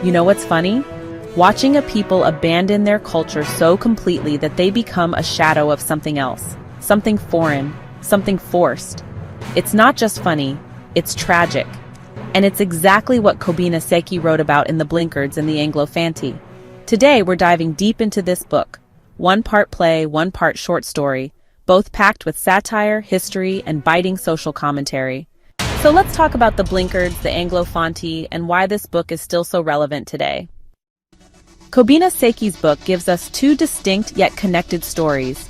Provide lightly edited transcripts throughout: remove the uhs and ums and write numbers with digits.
You know what's funny? Watching a people abandon their culture so completely that they become a shadow of something else, something foreign, something forced. It's not just funny, it's tragic. And it's exactly what Kobina Sekyi wrote about in the Blinkards and the Anglo-Fanti. Today we're diving deep into this book, one part play, one part short story, both packed with satire, history, and biting social commentary. So let's talk about the Blinkards, the Anglo-Fanti, and why this book is still so relevant today. Kobina Sekyi's book gives us two distinct yet connected stories.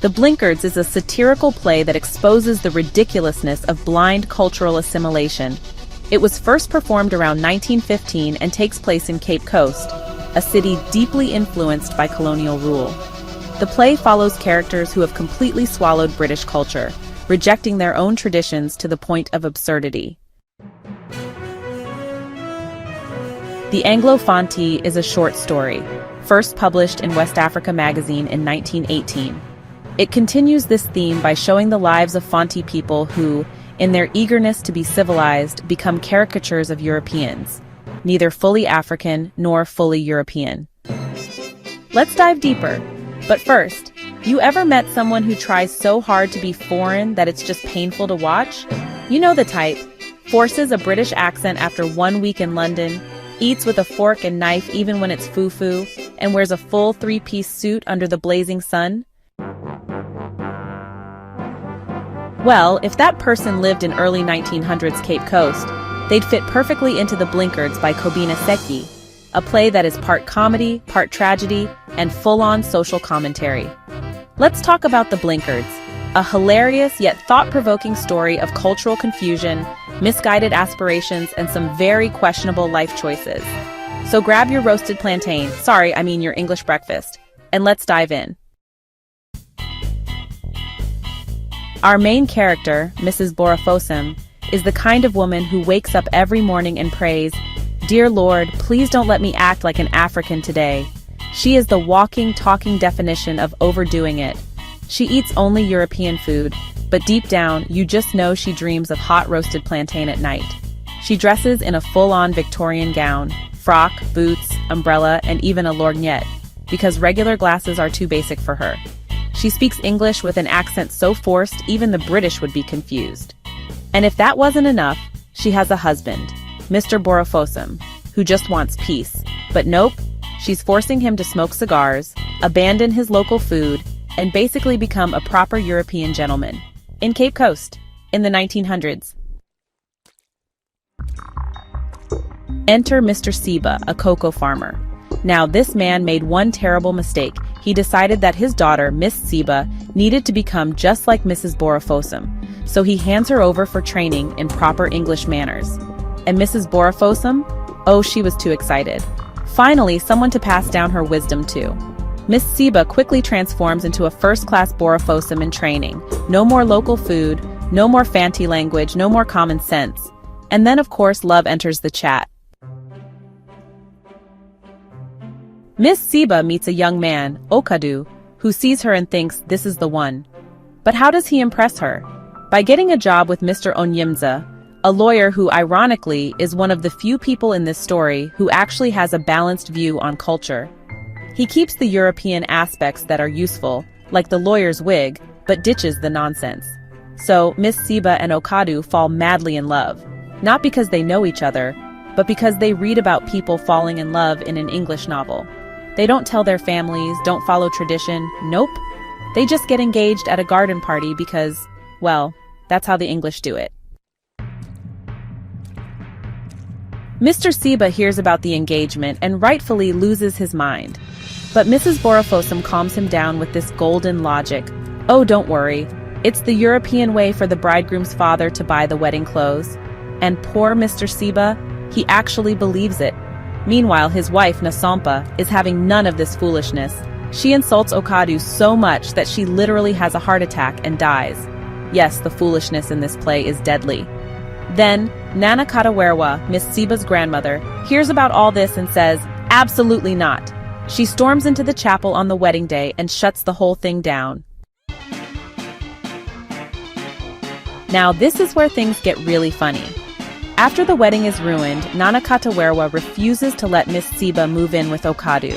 The Blinkards is a satirical play that exposes the ridiculousness of blind cultural assimilation. It was first performed around 1915 and takes place in Cape Coast, a city deeply influenced by colonial rule. The play follows characters who have completely swallowed British culture, rejecting their own traditions to the point of absurdity. The Anglo-Fanti is a short story, first published in West Africa magazine in 1918. It continues this theme by showing the lives of Fanti people who, in their eagerness to be civilized, become caricatures of Europeans, neither fully African nor fully European. Let's dive deeper. But first, you ever met someone who tries so hard to be foreign that it's just painful to watch? You know the type. Forces a British accent after 1 week in London, eats with a fork and knife even when it's foo-foo, and wears a full three-piece suit under the blazing sun? Well, if that person lived in early 1900s Cape Coast, they'd fit perfectly into The Blinkards by Kobina Sekyi, a play that is part comedy, part tragedy, and full-on social commentary. Let's talk about The Blinkards, a hilarious yet thought-provoking story of cultural confusion, misguided aspirations, and some very questionable life choices. So grab your roasted plantain, your English breakfast, and let's dive in. Our main character, Mrs. Borafosum, is the kind of woman who wakes up every morning and prays, "Dear Lord, please don't let me act like an African today." She is the walking, talking definition of overdoing it. She eats only European food, but deep down, you just know she dreams of hot roasted plantain at night. She dresses in a full-on Victorian gown, frock, boots, umbrella, and even a lorgnette, because regular glasses are too basic for her. She speaks English with an accent so forced even the British would be confused. And if that wasn't enough, she has a husband, Mr. Borafosum, who just wants peace. But nope, she's forcing him to smoke cigars, abandon his local food, and basically become a proper European gentleman. In Cape Coast, in the 1900s. Enter Mr. Seba, a cocoa farmer. Now this man made one terrible mistake. He decided that his daughter, Miss Seba, needed to become just like Mrs. Borafosum, so he hands her over for training in proper English manners. And Mrs. Borafosum? Oh, she was too excited. Finally, someone to pass down her wisdom to. Miss Seba quickly transforms into a first-class Borafosum in training. No more local food, no more Fanti language, no more common sense. And then, of course, love enters the chat. Miss Seba meets a young man, Okadu, who sees her and thinks this is the one. But how does he impress her? By getting a job with Mr. Onyemza, a lawyer who, ironically, is one of the few people in this story who actually has a balanced view on culture. He keeps the European aspects that are useful, like the lawyer's wig, but ditches the nonsense. So, Miss Seba and Okadu fall madly in love, not because they know each other, but because they read about people falling in love in an English novel. They don't tell their families, don't follow tradition, nope. They just get engaged at a garden party because, well, that's how the English do it. Mr. Seba hears about the engagement and rightfully loses his mind. But Mrs. Borafosum calms him down with this golden logic. Oh, don't worry. It's the European way for the bridegroom's father to buy the wedding clothes. And poor Mr. Seba, he actually believes it. Meanwhile, his wife, Nasampa, is having none of this foolishness. She insults Okadu so much that she literally has a heart attack and dies. Yes, the foolishness in this play is deadly. Then, Nana Katawerwa, Miss Seba's grandmother, hears about all this and says, absolutely not. She storms into the chapel on the wedding day and shuts the whole thing down. Now this is where things get really funny. After the wedding is ruined, Nana Katawerwa refuses to let Miss Siba move in with Okadu.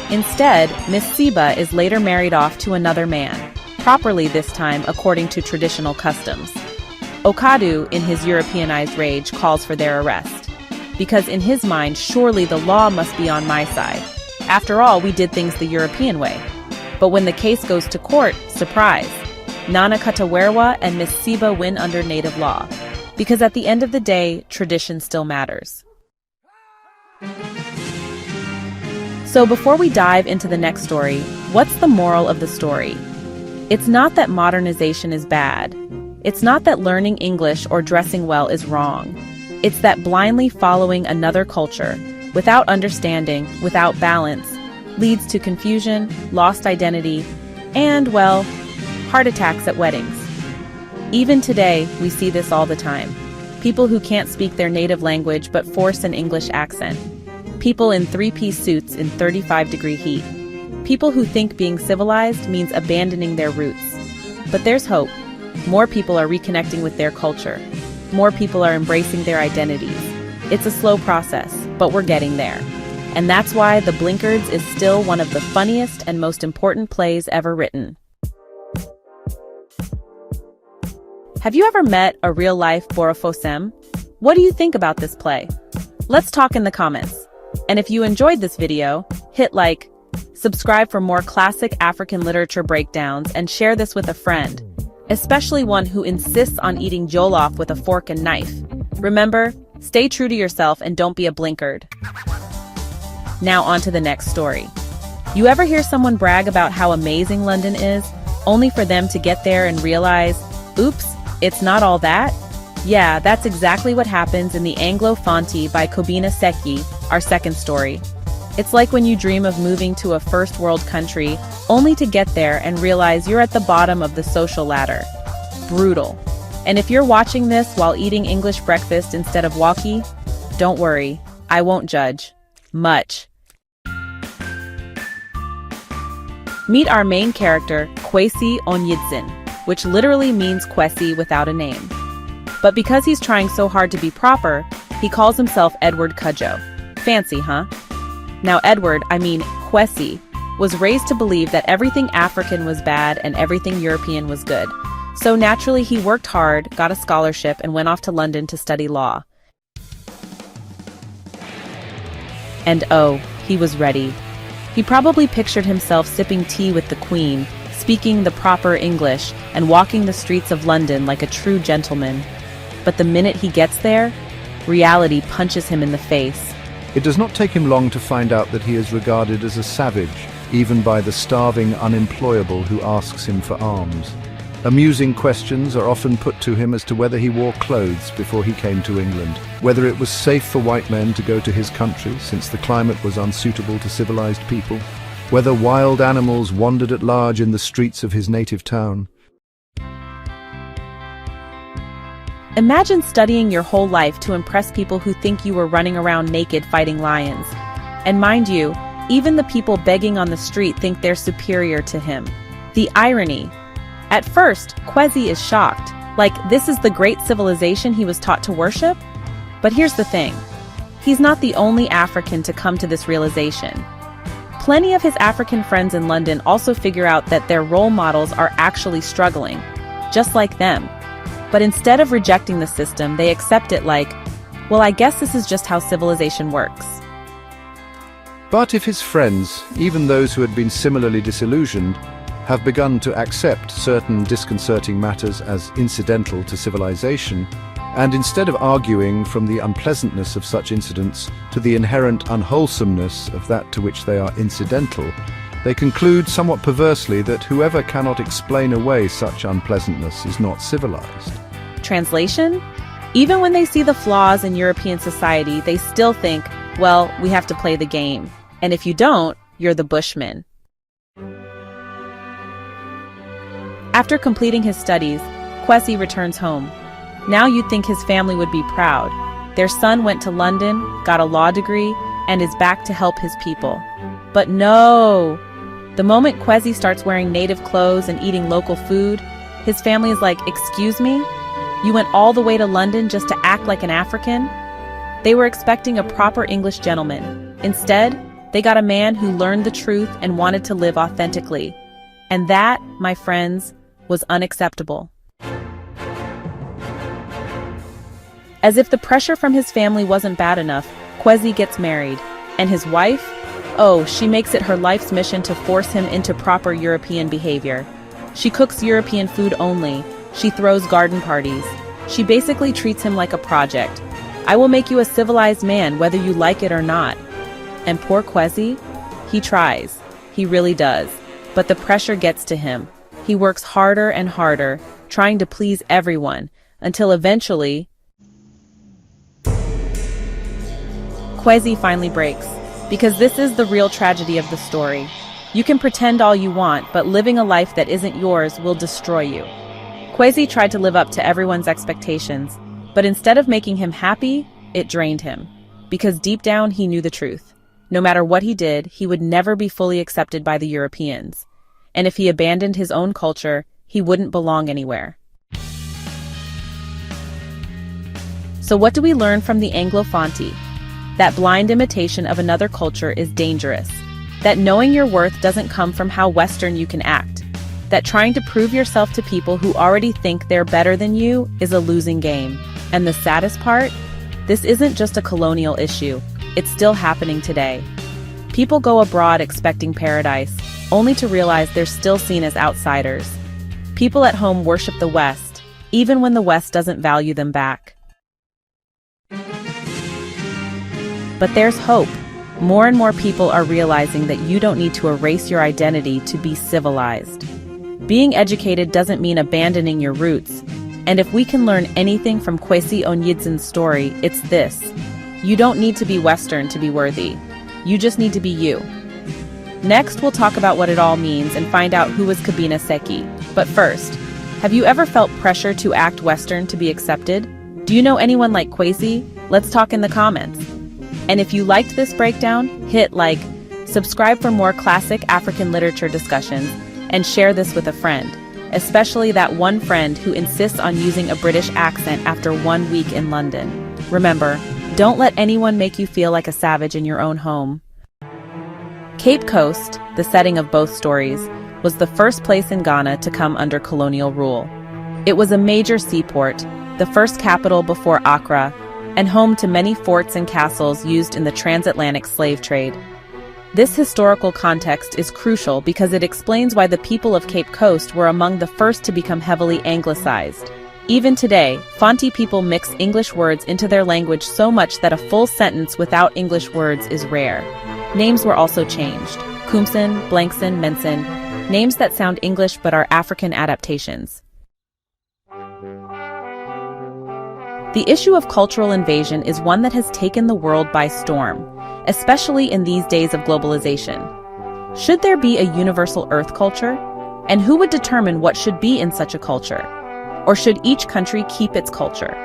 Instead, Miss Siba is later married off to another man, properly this time according to traditional customs. Okadu, in his Europeanized rage, calls for their arrest. Because in his mind, surely the law must be on my side. After all, we did things the European way. But when the case goes to court, surprise! Nana Katawerwa and Miss Siba win under native law. Because at the end of the day, tradition still matters. So before we dive into the next story, what's the moral of the story? It's not that modernization is bad. It's not that learning English or dressing well is wrong. It's that blindly following another culture, without understanding, without balance, leads to confusion, lost identity, and, well, heart attacks at weddings. Even today, we see this all the time. People who can't speak their native language but force an English accent. People in three-piece suits in 35-degree heat. People who think being civilized means abandoning their roots. But there's hope. More people are reconnecting with their culture. More people are embracing their identities. It's a slow process, but we're getting there. And that's why The Blinkards is still one of the funniest and most important plays ever written. Have you ever met a real-life Borofosem? What do you think about this play? Let's talk in the comments. And if you enjoyed this video, hit like, subscribe for more classic African literature breakdowns, and share this with a friend, especially one who insists on eating jollof with a fork and knife. Remember, stay true to yourself and don't be a blinkard. Now on to the next story. You ever hear someone brag about how amazing London is, only for them to get there and realize, oops, it's not all that? Yeah, that's exactly what happens in the Anglo-Fanti by Kobina Sekyi, our second story. It's like when you dream of moving to a first world country, only to get there and realize you're at the bottom of the social ladder. Brutal. And if you're watching this while eating English breakfast instead of walkie, don't worry, I won't judge. Much. Meet our main character, Kwesi Onyidzin, which literally means Kwesi without a name. But because he's trying so hard to be proper, he calls himself Edward Cudjoe. Fancy, huh? Now Edward, Kwesi, was raised to believe that everything African was bad and everything European was good. So naturally he worked hard, got a scholarship, and went off to London to study law. And oh, he was ready. He probably pictured himself sipping tea with the Queen, speaking the proper English, and walking the streets of London like a true gentleman. But the minute he gets there, reality punches him in the face. It does not take him long to find out that he is regarded as a savage, even by the starving unemployable who asks him for alms. Amusing questions are often put to him as to whether he wore clothes before he came to England, whether it was safe for white men to go to his country since the climate was unsuitable to civilized people, whether wild animals wandered at large in the streets of his native town. Imagine studying your whole life to impress people who think you were running around naked fighting lions. And mind you, even the people begging on the street think they're superior to him. The irony. At first, Kwesi is shocked, like this is the great civilization he was taught to worship? But here's the thing. He's not the only African to come to this realization. Plenty of his African friends in London also figure out that their role models are actually struggling, just like them. But instead of rejecting the system, they accept it like, well, I guess this is just how civilization works. But if his friends, even those who had been similarly disillusioned, have begun to accept certain disconcerting matters as incidental to civilization, and instead of arguing from the unpleasantness of such incidents to the inherent unwholesomeness of that to which they are incidental, they conclude somewhat perversely that whoever cannot explain away such unpleasantness is not civilized. Translation? Even when they see the flaws in European society, they still think, well, we have to play the game. And if you don't, you're the Bushman. After completing his studies, Kwesi returns home. Now you'd think his family would be proud. Their son went to London, got a law degree, and is back to help his people. But no! The moment Kwesi starts wearing native clothes and eating local food, his family is like, excuse me? You went all the way to London just to act like an African? They were expecting a proper English gentleman. Instead, they got a man who learned the truth and wanted to live authentically. And that, my friends, was unacceptable. As if the pressure from his family wasn't bad enough, Kwesi gets married. And his wife? Oh, she makes it her life's mission to force him into proper European behavior. She cooks European food only. She throws garden parties. She basically treats him like a project. I will make you a civilized man whether you like it or not. And poor Kwesi? He tries. He really does. But the pressure gets to him. He works harder and harder, trying to please everyone, until eventually Kwesi finally breaks. Because this is the real tragedy of the story. You can pretend all you want, but living a life that isn't yours will destroy you. Kwesi tried to live up to everyone's expectations, but instead of making him happy, it drained him. Because deep down he knew the truth. No matter what he did, he would never be fully accepted by the Europeans. And if he abandoned his own culture, he wouldn't belong anywhere. So what do we learn from the Anglo-Fanti? That blind imitation of another culture is dangerous. That knowing your worth doesn't come from how Western you can act. That trying to prove yourself to people who already think they're better than you is a losing game. And the saddest part? This isn't just a colonial issue. It's still happening today. People go abroad expecting paradise, only to realize they're still seen as outsiders. People at home worship the West, even when the West doesn't value them back. But there's hope. More and more people are realizing that you don't need to erase your identity to be civilized. Being educated doesn't mean abandoning your roots. And if we can learn anything from Kwesi Onyidzin's story, it's this. You don't need to be Western to be worthy. You just need to be you. Next, we'll talk about what it all means and find out who was Kobina Sekyi. But first, have you ever felt pressure to act Western to be accepted? Do you know anyone like Kwesi? Let's talk in the comments. And if you liked this breakdown, hit like, subscribe for more classic African literature discussions, and share this with a friend, especially that one friend who insists on using a British accent after 1 week in London. Remember, don't let anyone make you feel like a savage in your own home. Cape Coast, the setting of both stories, was the first place in Ghana to come under colonial rule. It was a major seaport, the first capital before Accra, and home to many forts and castles used in the transatlantic slave trade. This historical context is crucial because it explains why the people of Cape Coast were among the first to become heavily anglicized. Even today, Fanti people mix English words into their language so much that a full sentence without English words is rare. Names were also changed. Kumsin, Blankson, Mensen, names that sound English but are African adaptations. The issue of cultural invasion is one that has taken the world by storm, especially in these days of globalization. Should there be a universal Earth culture? And who would determine what should be in such a culture? Or should each country keep its culture?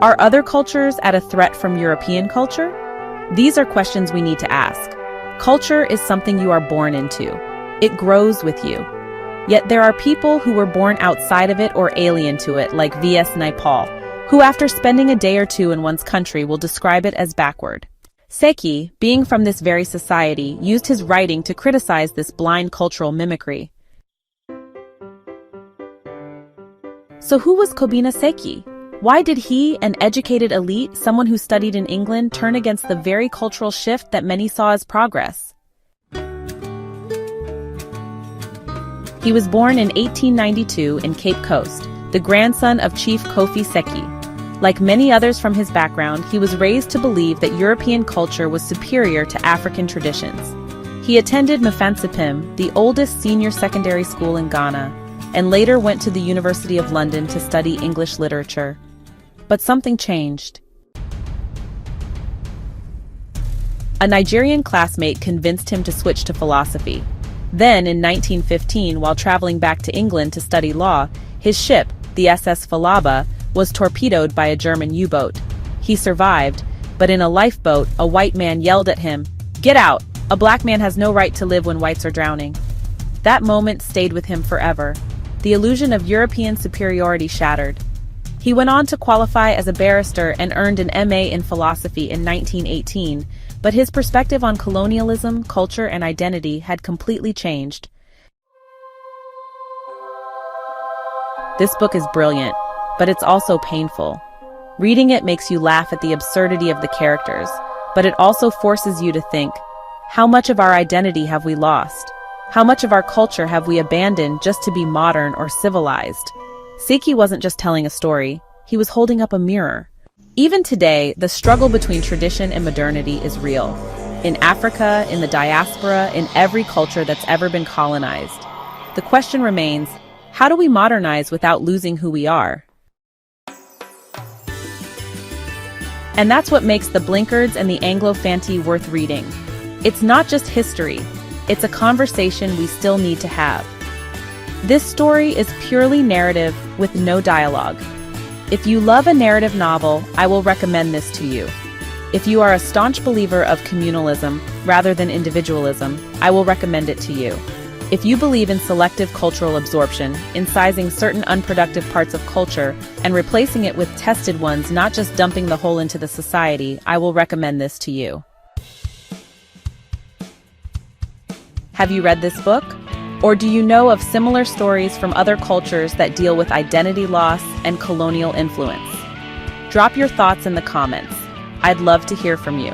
Are other cultures at a threat from European culture? These are questions we need to ask. Culture is something you are born into. It grows with you. Yet there are people who were born outside of it or alien to it, like V.S. Naipaul, who after spending a day or two in one's country will describe it as backward. Sekyi, being from this very society, used his writing to criticize this blind cultural mimicry. So who was Kobina Sekyi? Why did he, an educated elite, someone who studied in England, turn against the very cultural shift that many saw as progress? He was born in 1892 in Cape Coast, the grandson of Chief Kofi Sekyi. Like many others from his background, he was raised to believe that European culture was superior to African traditions. He attended Mfantsipim, the oldest senior secondary school in Ghana, and later went to the University of London to study English literature. But something changed. A Nigerian classmate convinced him to switch to philosophy. Then, in 1915, while traveling back to England to study law, his ship, the SS Falaba, was torpedoed by a German U-boat. He survived, but in a lifeboat, a white man yelled at him, "Get out! A black man has no right to live when whites are drowning." That moment stayed with him forever. The illusion of European superiority shattered. He went on to qualify as a barrister and earned an MA in philosophy in 1918, but his perspective on colonialism, culture, and identity had completely changed. This book is brilliant, but it's also painful. Reading it makes you laugh at the absurdity of the characters, but it also forces you to think, how much of our identity have we lost? How much of our culture have we abandoned just to be modern or civilized? Sekyi wasn't just telling a story, he was holding up a mirror. Even today, the struggle between tradition and modernity is real. In Africa, in the diaspora, in every culture that's ever been colonized. The question remains, how do we modernize without losing who we are? And that's what makes the Blinkards and the Anglo-Fanti worth reading. It's not just history, it's a conversation we still need to have. This story is purely narrative with no dialogue. If you love a narrative novel, I will recommend this to you. If you are a staunch believer of communalism rather than individualism, I will recommend it to you. If you believe in selective cultural absorption, incising certain unproductive parts of culture and replacing it with tested ones, not just dumping the whole into the society, I will recommend this to you. Have you read this book? Or do you know of similar stories from other cultures that deal with identity loss and colonial influence? Drop your thoughts in the comments. I'd love to hear from you.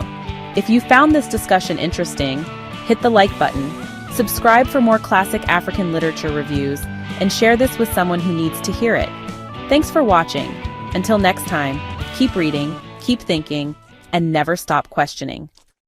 If you found this discussion interesting, hit the like button, subscribe for more classic African literature reviews, and share this with someone who needs to hear it. Thanks for watching. Until next time, keep reading, keep thinking, and never stop questioning.